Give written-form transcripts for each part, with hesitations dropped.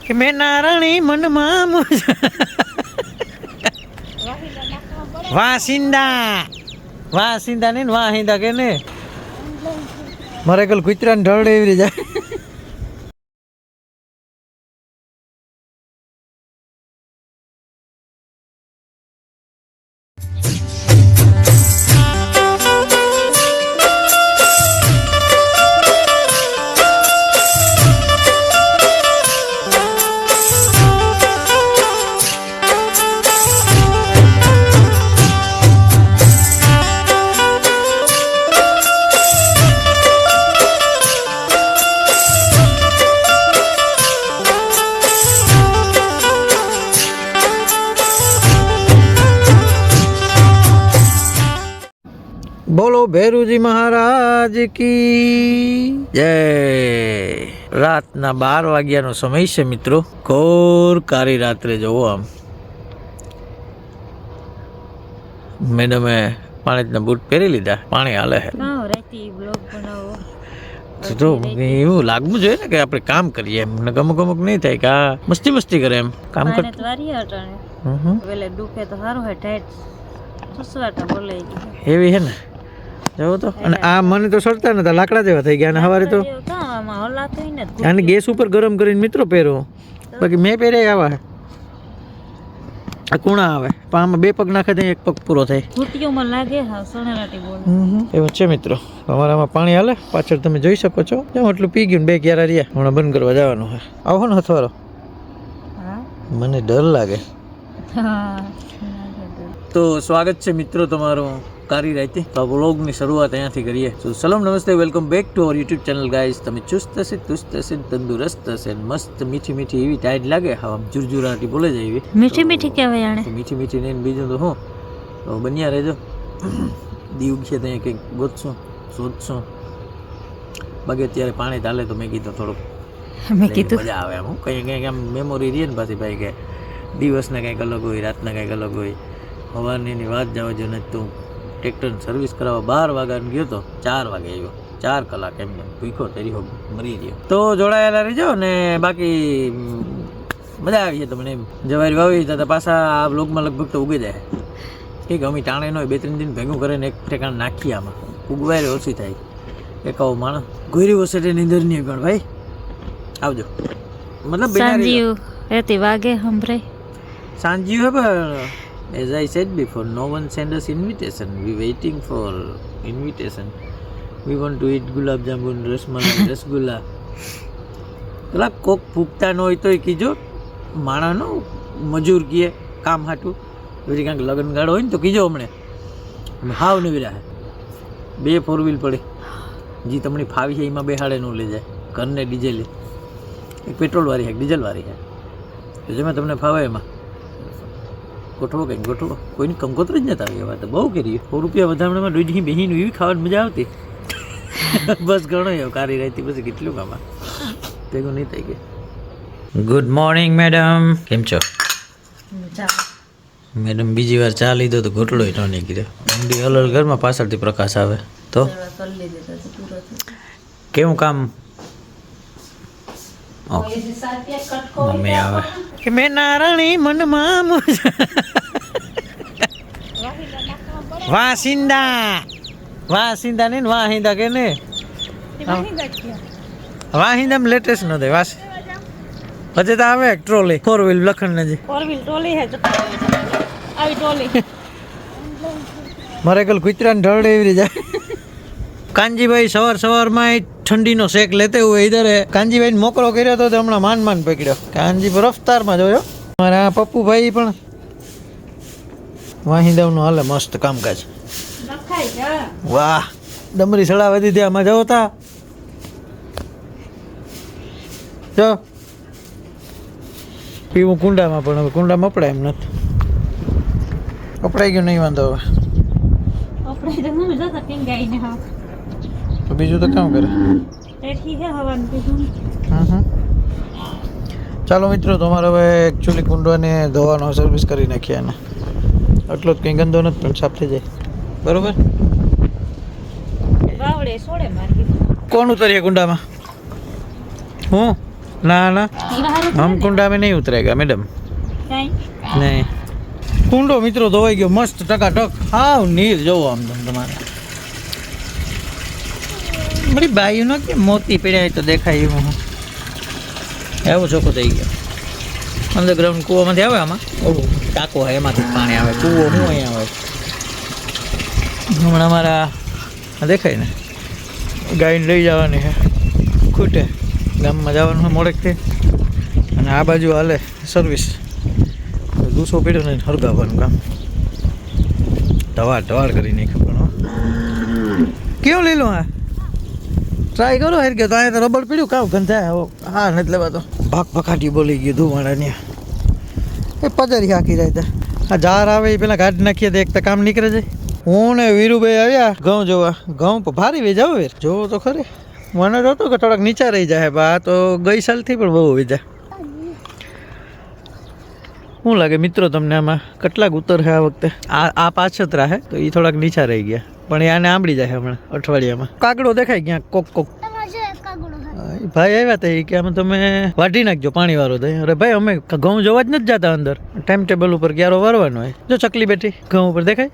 કે મેં નારણી મનમાં વાસિંદા ને વાહિંદા કે ને મારે કલ કુતરા ને ઢળે એવી જાય. બોલો ભેરુજી મહારાજ કી જય. રાતના 12 વાગ્યાનો સમય છે મિત્રો. ઘોર કાળી રાત્રે જવો આમ મેડમે પાણીના બૂટ પહેરી લીધા. પાણી હાલે છે તો એવું લાગવું જોઈએ ને કે આપણે કામ કરીએ એમ. ગમક ગમક નહીં થાય કે આ મસ્તી કરે એમ કામ કર. એવી હે ને જવો તો. અને આ મને તો સડતા નતા, લાકડા જેવા થઈ ગયા. અને સવારે તો આને ગેસ ઉપર ગરમ કરીને મિત્રો પહેરો. બાકી મેં પહેર્યા આવા આ કુણા આવે પણ આમાં 2 પગ નાખે તો 1 પગ પૂરો થાય. એવું છે મિત્રો. અમારામાં પાણી હાલે પાછળ તમે જોઈ શકો છો. એટલું પી ગયું 2 ક્યારા રહ્યા. હમણાં બંધ કરવા જવાનું છે. આવો ને હથવારો. મને ડર લાગે. તો સ્વાગત છે મિત્રો તમારું કારી રાતે. તો આ વ્લોગની શરૂઆત અહીંયાથી કરીએ. તો સલામ નમસ્તે, welcome back to our YouTube channel guys. તમે ચુસ્ત હશે, તુસ્ત હશે, તંદુરસ્ત હશે, મસ્ત મીઠી મીઠી એવી ટાઈટ લાગે. હા જુરજુરાટી બોલે જાય એવી મીઠી મીઠી કહેવાય. આને મીઠી મીઠી ને બીજું તો હું તો બન્યા રહેજો. દીવ છે ત્યાં કંઈક ગોતશું શોધશું. બાકી અત્યારે પાણી ચાલે તો મેં કીધું થોડુંક મજા આવે એમ. કંઈક આમ મેમોરી રહે ને પાછી ભાઈ કે દિવસના કંઈક અલગ હોય, રાતના કંઈક અલગ હોય. સવારની વાત જવા જો ને તું ટ્રેક્ટરની સર્વિસ કરાવવા 12 વાગ્યાને ગયો તો 4 વાગે આવ્યો. 4 કલાક એમને ભૂખો તરી મરી ગયો. તો જોડાયેલા રહેજો ને. બાકી મજા આવી છે તમને. જવારી વાવી તો પાછા આ બ્લોગમાં લગભગ તો ઉગી જાય. ઠીક અમે ટાણે નો 2-3 દિન ભેગું કરીને એક ઠેકાણ નાખીએ. આમાં ઉગવાય ઓછી થાય. એક આવો માણસ ગોરી વસેટે નીંદર નહીં ગણ ભાઈ આવજો. મતલબ બેનારી વાગે હંભરે સાંજી હે પણ as I said before, no one send us invitation. We waiting for invitation. We want to eat gulab jamun, rasmalai, rasgulla. પેલા કોક ફૂકતા ન હોય તો કીજો. માણાનો મજૂર કીએ કામ હાટું એવી કાંઈક લગ્ન ગાળો હોય ને તો કીજો. હમણે હાવ નવી રહે 2 4 વ્હીલ પડી જે તમને ફાવી છે એમાં બેહાડે ન લઈ જાય. ઘરને ડીઝલ એક પેટ્રોલ વાળી છે, ડીઝલ વાળી છે. તો જેમાં તમને ફાવે એમાં ગોઠવો કંઈક ગોઠવો. કોઈની કંકોત્રી જ નતા આવી. એવા તો બહુ કરી. 100 રૂપિયા વધામણામાં દૂધી બેહીને એવી ખાવાની મજા આવતી. બસ ઘણો એવું કારી રહેતી. પછી કેટલું કામ ભેગું નહીં થઈ ગયું. ગુડ મોર્નિંગ મેડમ, કેમ છો? મેડમ બીજી વાર ચા લીધો તો ઘોટડો ન નીકળ્યો. ઊંડી અલર ઘરમાં પાછળથી પ્રકાશ આવે તો કેવું કામ મમ્મી આવે કે મેં નારણી મનમાં વાસિંદા ને વાહિંદા કે ને વાહિંદા માં લેટેસ્ટ ન થાય. વાસ પછી તો આવે ટ્રોલી 4 વ્હીલ લખણ ને જે 4 વ્હીલ ટ્રોલી હે આવી ટ્રોલી મારે કલ કુતરા ને ઢળે એવી જાય. કાનજીભાઈ સવારમાં ઠંડીનો શેક લેતે હોય ઇધર કાનજીભાઈ મોકળો કર્યો તો હમણાં માન પકડ્યો. કાનજી રફતારમાં જોયો. મારા પપ્પુભાઈ પણ વાહિંદાવનું હાલે મસ્ત કામકાજ. વાહ ડમરી સડાવી દીધી. આમાં જાઓ તા જો પીવું કુંડામાં. પણ હવે કુંડામાં અપડાય એમ નથી. અપડાઈ ગયું નહીં વાંધો. હવે તો બીજું તો કામ કરે. ચાલો મિત્રો તમારે હવે એકચ્યુઅલી કુંડવાને ધોવાનો સર્વિસ કરી નાખીએ. અને એટલો જ કંઈ ગંદો નથી પણ સાફ થઈ જાય. બરોબર. કોણ ઉતરીએ કુંડામાં? હું ना ना, हम कुंडा में नहीं उतरेगा मैडम, नहीं। कुंडो मित्रों धोवाई गयो मस्त टकाटक, हाव नीर જોવો આમ તમારે મારી બાઈનો કે મોતી પડ્યા તો દેખાય એવું એવો ચોખ્ખો થઈ ગયો. અંડરગ્રાઉન્ડ કૂવામાંથી આવે આમાં ઓલું ટાંકો હોય એમાંથી પાણી આવે. કૂવો હું અહીંયા આવે હમણાં અમારા દેખાય ને ગાયને લઈ જવાની છે ખૂટે ગામમાં જવાનું હોય મોડેકથી, અને આ બાજુ હાલે સર્વિસ દૂસો પીડ્યો ને હરગાવવાનું કામ ટવાડ કરી નાખ્યું. પણ કેવું લઈ લો હા ટ્રાય કરો હેર કે તો અહીંયા તો રબડ પીડ્યું કામ ગંધાય હા નથી લેવા તો ભાગ ભખાટી બોલી ગયું ધુમાડાની એ પજારી આખી જાય આ જાર આવે એ પેલા કાઢી નાખીએ તો એક તો કામ નીકળે જાય. હું ને વીરુભાઈ આવ્યા ઘઉં જોવા, ઘઉં ભારી વેચાવ વેર જોવો તો ખરી. મને તો હતું કે થોડાક નીચા રહી જાય બા, તો ગઈ સાલથી પણ બહુ વેચા. શું લાગે મિત્રો તમને આમાં કેટલાક ઉતર છે આ વખતે? આ પાછતરા છે તો એ થોડાક નીચા રહી ગયા, પણ એ આને આંબળી જાય હમણાં અઠવાડિયામાં. કાગડો દેખાય ક્યાં કોક ભાઈ આવ્યા હતા એ કે આમાં તમે વાઢી નાખજો પાણી વાળો થાય. અરે ભાઈ અમે ઘઉં જોવા જ નથી જતા અંદર, ટાઈમ ટેબલ ઉપર ક્યારો વારવાનો હોય. જો ચકલી બેઠી ઘઉં ઉપર દેખાય,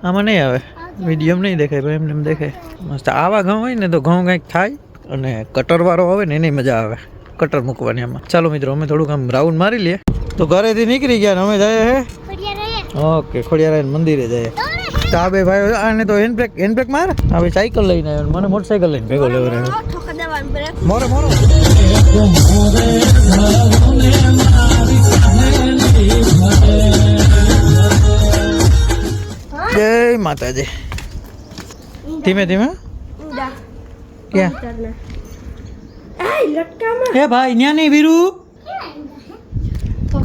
આમાં નહીં આવે વિડીયો નહીં દેખાય ભાઈ, એમને એમ દેખાય મસ્ત. આવા ઘઉં હોય ને તો ઘઉં કંઈક થાય, અને કટર વાળો આવે ને એની મજા આવે કટર મૂકવાની આમાં. ચાલો મિત્રો અમે થોડુંક આમ રાઉન્ડ મારી લઈએ. તો ઘરેથી નીકળી ગયા અમે જાય હે ઓકે ખોડિયારાયણ મંદિરે જાય. તો આ બે ભાઈ આને તો હેન્ડબ્રેક માર, આ ભાઈ સાયકલ લઈને આવ્યો, મને મોટરસાયકલ લઈને ભેગો લેવો રહ્યો. મોરો મોરો જય માતાજી. ધીમે ધીમે ક્યાં હે ભાઈ ન્યા નહીં વીરુ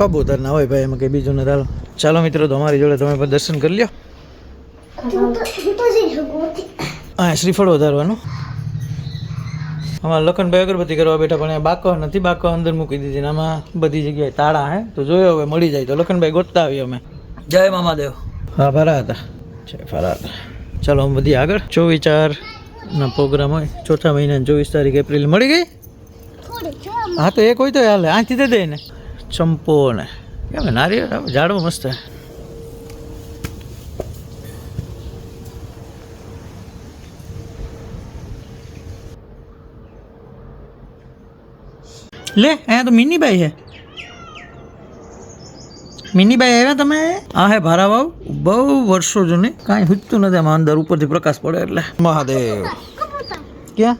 કબૂતર ના હોય ભાઈ, એમાં કઈ બીજું ને. ચાલો ચાલો મિત્રો તો અમારી જોડે તમે પણ દર્શન કરી લ્યો. હા શ્રીફળ વધારવાનું. અમારા લખનભાઈ અગરબત્તી કરવા બેઠા, પણ બાકો નથી, બાકો અંદર મૂકી દીધી. આમાં બધી જગ્યાએ તાળા હે, તો જોયો હવે મળી જાય તો લખનભાઈ ગોતતા આવી અમે. જય મામાદેવ. હા ફરા હતા, જય ફરા હતા. ચાલો અમે બધી આગળ 24/4 પ્રોગ્રામ હોય, ચોથા મહિનાની 24 તારીખ એપ્રિલ. મળી ગઈ? હા તો એક હોય તો હાલે, આથી દે દે ને ચંપો ને કેમ નારિયેળ ઝાડવો મસ્ત. લે અહીંયા તો મિનીબાઈ છે. મિનીબાઈ આવ્યા તમે? આ હે ભારાવાવ, બહુ વર્ષો જૂની, કાંઈ હૂજતું નથી આમાં અંદર, ઉપરથી પ્રકાશ પડે એટલે. મહાદેવ ક્યાં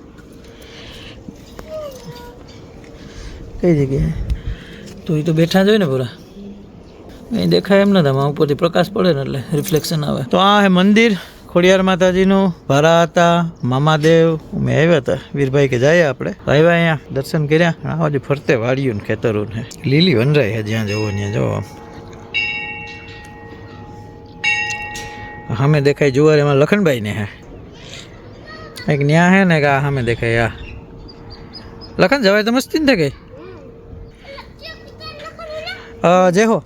કઈ જગ્યાએ? તો એ તો બેઠા જ હોય ને પૂરા, એ દેખાય એમ નથી આમાં, ઉપરથી પ્રકાશ પડે ને એટલે રિફ્લેક્શન આવે. તો આ હે મંદિર ખોડિયાર માતાજીનું. ભારા હતા, મામાદેવ, મેં આવ્યા હતા. વીરભાઈ કે જાય આપણે આવ્યા, અહીંયા દર્શન કર્યા. આ બાજુ ફરતે વાડિયું ને ખેતરો ને લીલી વનરાઈ છે, જ્યાં જવો ત્યાં જવો. સામે દેખાય જુવાર, એમાં લખનભાઈ ને હે એક ન્યા હે ને, આ સામે દેખાય. આ લખન જવાય તો મસ્તી ને થઈ જેહો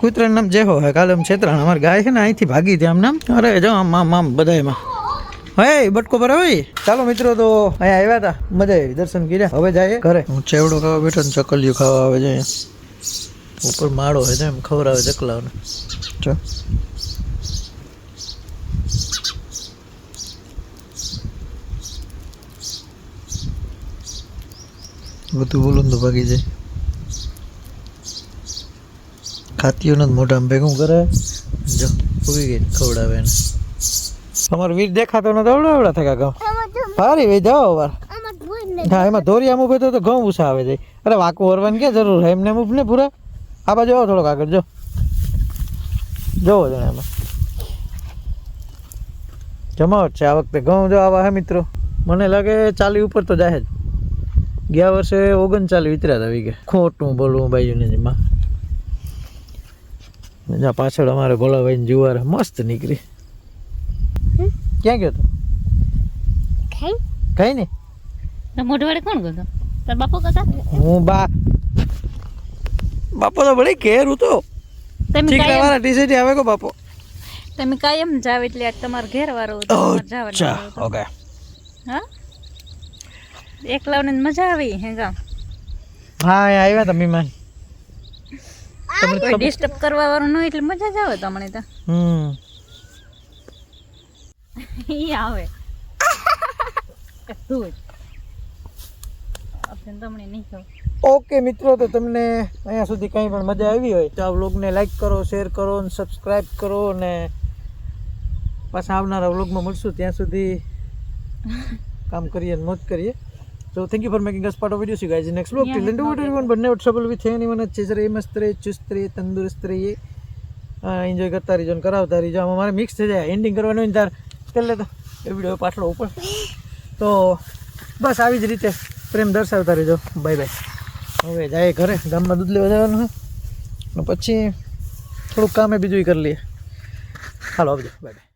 કૂતરાનું નામ જેહો હે. કાલે છેતરાણ અમારી ગાય છે ને અહીંથી ભાગી હતી આમ નામ. અરે જો આમ આમ આમ બધા એમાં હે બટકો પર હોય. ચાલો મિત્રો તો અહીંયા આવ્યા હતા, મજા આવી, દર્શન કર્યા. હવે જાય ઘરે. હું ચેવડો ખાવા બેઠો ને ચકલિયું ખાવા આવે છે. ઉપર માળો હોય છે એમ ખવડાવે ચકલાઓને. ચો બધું બોલું તો ભાગી જાય. ખાતીઓ નથી મોઢામાં ભેગું કરે. જો ઉભી ગઈ ખવડાવે એને. તમારો વીર દેખાતો ન દવડાવડા થયા ઘઉં ભારી વે જાઓ વાર. હા એમાં ધોરિયા મૂકે તો ઘઉં ઉષા આવે જાય. અરે વાંકું વરવાની ક્યાં જરૂર છે, એમને મૂક ને પૂરા. આ બાજુ આવો થોડોક આગળ, જો જોવો જણે એમાં જમાવટ છે આ વખતે. ઘઉં જો આવા હે મિત્રો, મને લાગે 40 ઉપર તો જાય જ. ગયા વર્ષે 39 વિતર્યા હતા વીઘે. ખોટું બોલવું બાજુને જેમાં. જ્યાં પાછળ અમારે ભોલાભાઈ જુવાર મસ્ત નીકળી. ક્યાં ગયો તો? કઈ ને મોઢવાડે કોણ ગયો? તાર બાપો કતા? હું બાપો તો બળી કેર હું તો ચીકલા વાળા ટી-શર્ટ આવે કો બાપો. તમે કાયમ જાવ એટલે આજ તમાર ઘેર વાળો તમાર જવાનું. ઓકે હા એકલાઓને મજા આવી હે ગામ હા અહીંયા આવ્યા હતા મહેમાન તમને કોઈ ડિસ્ટર્બ કરવા વાળું ન હોય એટલે મજા જ આવે તમને તો ઈ આવે તું જ આપણે તમને નહીં કહું ઓકે મિત્રો, તો તમને અહીંયા સુધી કંઈ પણ મજા આવી હોય તો આ વ્લોગને લાઈક કરો, શેર કરો અને સબસ્ક્રાઈબ કરો અને પાછા આવનારા વ્લોગમાં મળશું. ત્યાં સુધી કામ કરીએ અને મોજ કરીએ. So thank you for making us part of video. See you guys in next vlog. Till then, do what everyone, but never trouble with anyone. अच्छे से रहिए, मस्त रहिए, चुस्त रहिए, तंदुरुस्त रहिए. एंजॉय करता रहिए, करावता रहिए. આમાં મારે મિક્સ થઈ જાય, એન્ડિંગ કરવાનું તાર કરી લે તો એ વિડીયો પાછળ ઉપર. તો બસ આવી જ રીતે પ્રેમ દર્શાવતા રહેજો. Bye bye. હવે જાય ઘરે, ગામમાં દૂધ લેવા જવાનું છે અને પછી થોડુંક કામ એ બીજું કરી લઈએ. હાલો આવજો, બાય બાય.